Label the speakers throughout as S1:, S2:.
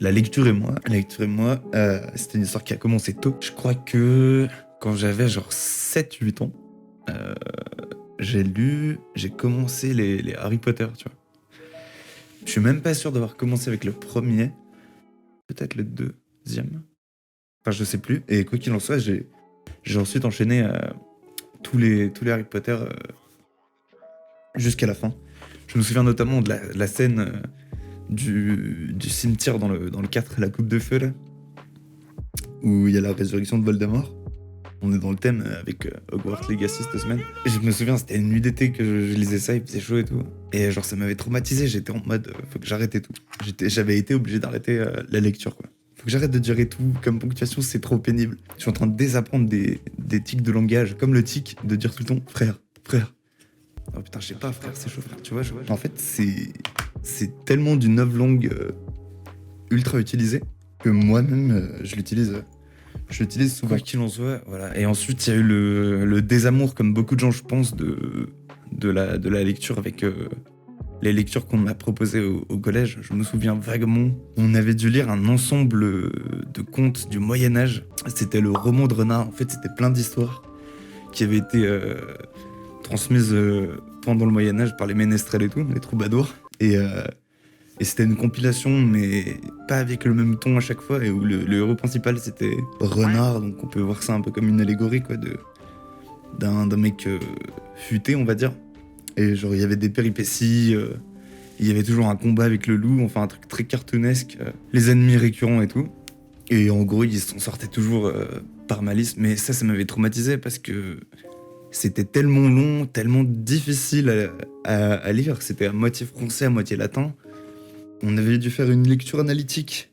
S1: La lecture et moi. C'était une histoire qui a commencé tôt. Je crois que quand j'avais genre 7-8 ans, euh, j'ai commencé les Harry Potter, tu vois. Je suis même pas sûr d'avoir commencé avec le premier, peut-être le deuxième. Enfin, je sais plus. Et quoi qu'il en soit, j'ai ensuite enchaîné tous les Harry Potter jusqu'à la fin. Je me souviens notamment de la scène du cimetière dans le 4, la coupe de feu, là, où il y a la résurrection de Voldemort. On est dans le thème avec Hogwarts Legacy cette semaine. Et je me souviens, c'était une nuit d'été que je lisais ça, il faisait chaud et tout. Et genre, ça m'avait traumatisé, j'étais en mode, faut que j'arrête et tout. J'avais été obligé d'arrêter la lecture, quoi. Faut que j'arrête de dire et tout, comme ponctuation, c'est trop pénible. Je suis en train de désapprendre des tics de langage, comme le tic de dire tout le temps, frère, frère. Oh putain, je sais pas, frère, c'est chaud, frère, tu vois. En fait, c'est tellement d'une langue ultra utilisée que moi-même, je l'utilise souvent. Quoi qu'il en soit, voilà. Et ensuite, il y a eu le désamour, comme beaucoup de gens, je pense, de la lecture avec les lectures qu'on m'a proposées au collège. Je me souviens vaguement, on avait dû lire un ensemble de contes du Moyen-Âge. C'était le roman de renard. En fait, c'était plein d'histoires qui avaient été transmises pendant le Moyen-Âge par les ménestrels et tout, les troubadours. Et c'était une compilation, mais pas avec le même ton à chaque fois, et où le héros principal c'était Renard, donc on peut voir ça un peu comme une allégorie, quoi, d'un mec futé, on va dire. Et genre, il y avait des péripéties, il y avait toujours un combat avec le loup, enfin un truc très cartoonesque, les ennemis récurrents et tout. Et en gros, ils s'en sortaient toujours par malice, mais ça m'avait traumatisé parce que c'était tellement long, tellement difficile à lire, c'était à moitié français, à moitié latin. On avait dû faire une lecture analytique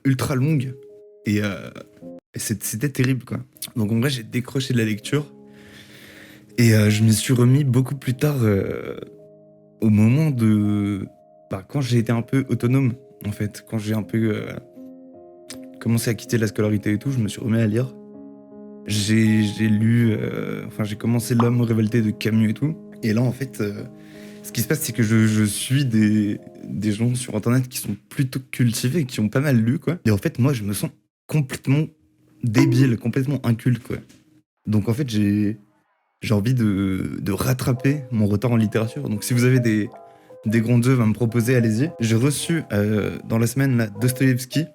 S1: ultra longue et c'était terrible, quoi. Donc en vrai, j'ai décroché de la lecture et je m'y suis remis beaucoup plus tard au moment de... quand j'ai été un peu autonome, en fait. Quand j'ai un peu commencé à quitter la scolarité et tout, je me suis remis à lire. J'ai lu... j'ai commencé L'homme révolté de Camus et tout. Et là, en fait... ce qui se passe, c'est que je suis des gens sur Internet qui sont plutôt cultivés, qui ont pas mal lu, quoi. Et en fait, moi, je me sens complètement débile, complètement inculte, quoi. Donc, en fait, j'ai envie de rattraper mon retard en littérature. Donc, si vous avez des grandes œuvres à me proposer, allez-y. J'ai reçu dans la semaine là, Dostoïevski,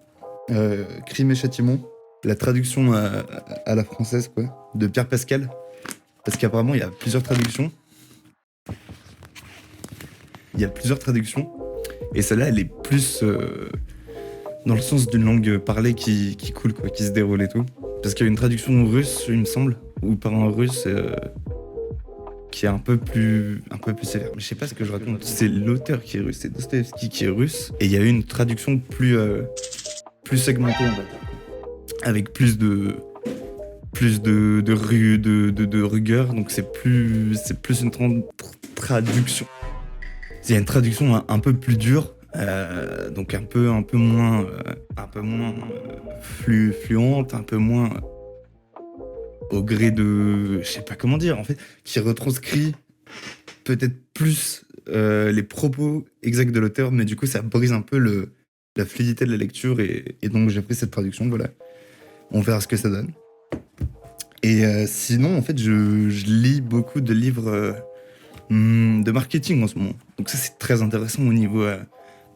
S1: Crime et Châtiment, la traduction à la française, quoi, de Pierre Pascal. Parce qu'apparemment, il y a plusieurs traductions. Et celle-là, elle est plus dans le sens d'une langue parlée qui coule, quoi, qui se déroule et tout. Parce qu'il y a une traduction russe, il me semble, ou par un russe qui est un peu plus sévère. Mais je sais pas ce que je raconte. C'est l'auteur qui est russe, c'est Dostoïevski qui est russe. Et il y a eu une traduction plus segmentée, on va dire, avec plus de rigueur. Donc c'est plus une traduction. Il y a une traduction un peu plus dure, donc un peu moins fluente, un peu moins au gré de, je sais pas comment dire, en fait, qui retranscrit peut-être plus les propos exacts de l'auteur, mais du coup ça brise un peu la fluidité de la lecture, et donc j'ai pris cette traduction, voilà. On verra ce que ça donne. Et sinon, en fait, je lis beaucoup de livres de marketing en ce moment. Donc ça, c'est très intéressant au niveau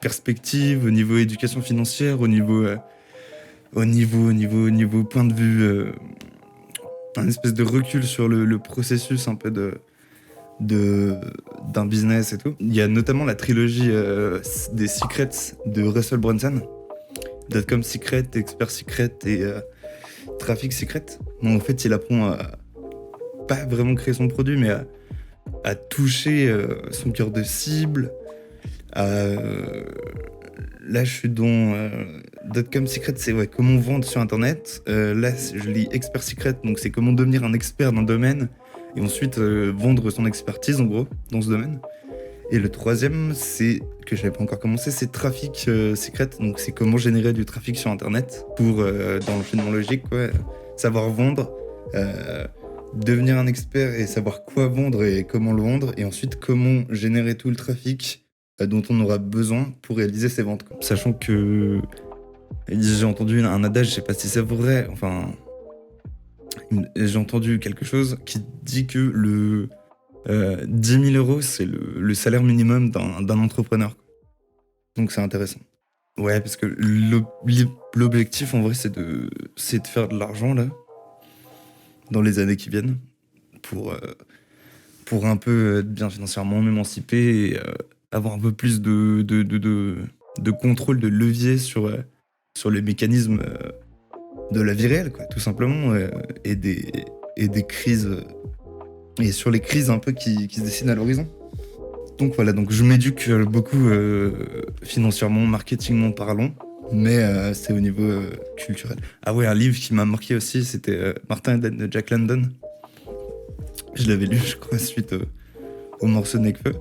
S1: perspective, au niveau éducation financière, au niveau point de vue, un espèce de recul sur le processus un peu d'un business et tout. Il y a notamment la trilogie des Secrets de Russell Brunson, Dotcom Secret, Expert Secret et Traffic Secret. Donc en fait, il apprend à pas vraiment créer son produit, mais à toucher son cœur de cible. Là, je suis dans Dotcom Secret, c'est comment vendre sur Internet. Là, je lis Expert Secret, donc c'est comment devenir un expert d'un domaine et ensuite vendre son expertise, en gros, dans ce domaine. Et le troisième, c'est que je n'avais pas encore commencé, c'est Traffic Secret, donc c'est comment générer du trafic sur Internet pour, dans l'enchaînement logique, quoi, savoir vendre, devenir un expert et savoir quoi vendre et comment le vendre, et ensuite comment générer tout le trafic dont on aura besoin pour réaliser ces ventes, quoi. Sachant que j'ai entendu un adage, je sais pas si c'est vrai, enfin, j'ai entendu quelque chose qui dit que le 10 000 euros, c'est le salaire minimum d'un entrepreneur. Donc c'est intéressant. Ouais, parce que l'objectif, en vrai, c'est de faire de l'argent, là, dans les années qui viennent, pour un peu être bien financièrement, m'émanciper et avoir un peu plus de contrôle, de levier sur les mécanismes de la vie réelle, quoi, tout simplement, et des crises, et sur les crises un peu qui se dessinent à l'horizon. Donc voilà, donc je m'éduque beaucoup financièrement, marketingment parlant, mais c'est au niveau culturel. Ah ouais, un livre qui m'a marqué aussi, c'était Martin Eden de Jack London. Je l'avais lu, je crois, suite au morceau de Nekfeu.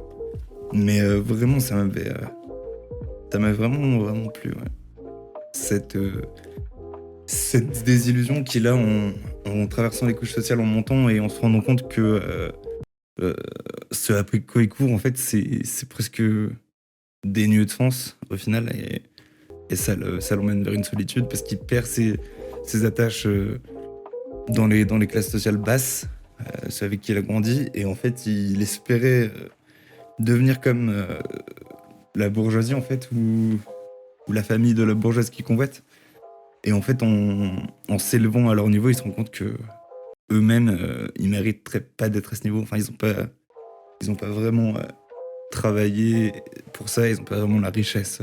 S1: Mais vraiment, ça m'avait vraiment plu, ouais. Cette désillusion qu'il a en traversant les couches sociales, en montant et en se rendant compte que ce après quoi il court, en fait, c'est presque dénué de sens au final, et ça l'emmène vers une solitude parce qu'il perd ses attaches dans les classes sociales basses, ceux avec qui il a grandi, et en fait il espérait devenir comme la bourgeoisie, en fait, ou la famille de la bourgeoise qui convoite. Et en fait, en s'élevant à leur niveau, ils se rendent compte que eux-mêmes, ils mériteraient pas d'être à ce niveau. Enfin, ils ont pas vraiment travaillé pour ça. Ils ont pas vraiment la richesse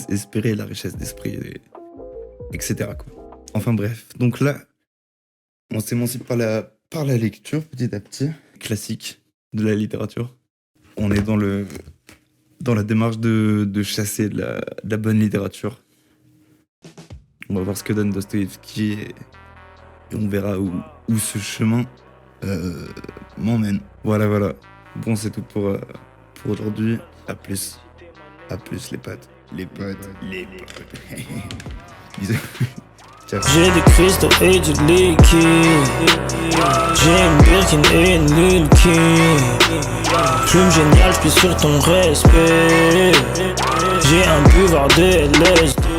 S1: espérée, la richesse d'esprit, etc., quoi. Enfin bref. Donc là, on s'émancipe par la lecture, petit à petit. Classique de la littérature. On est dans la démarche de chasser de la bonne littérature. On va voir ce que donne Dostoïevski et on verra où ce chemin m'emmène. Voilà. Bon, c'est tout pour aujourd'hui. À plus les potes. Bisous. Ciao.
S2: J'ai des cristaux et du liquide. J'ai une Birkin et une Lil Kim. Plume géniale, j'plie sur ton respect. J'ai un buvard de LSD.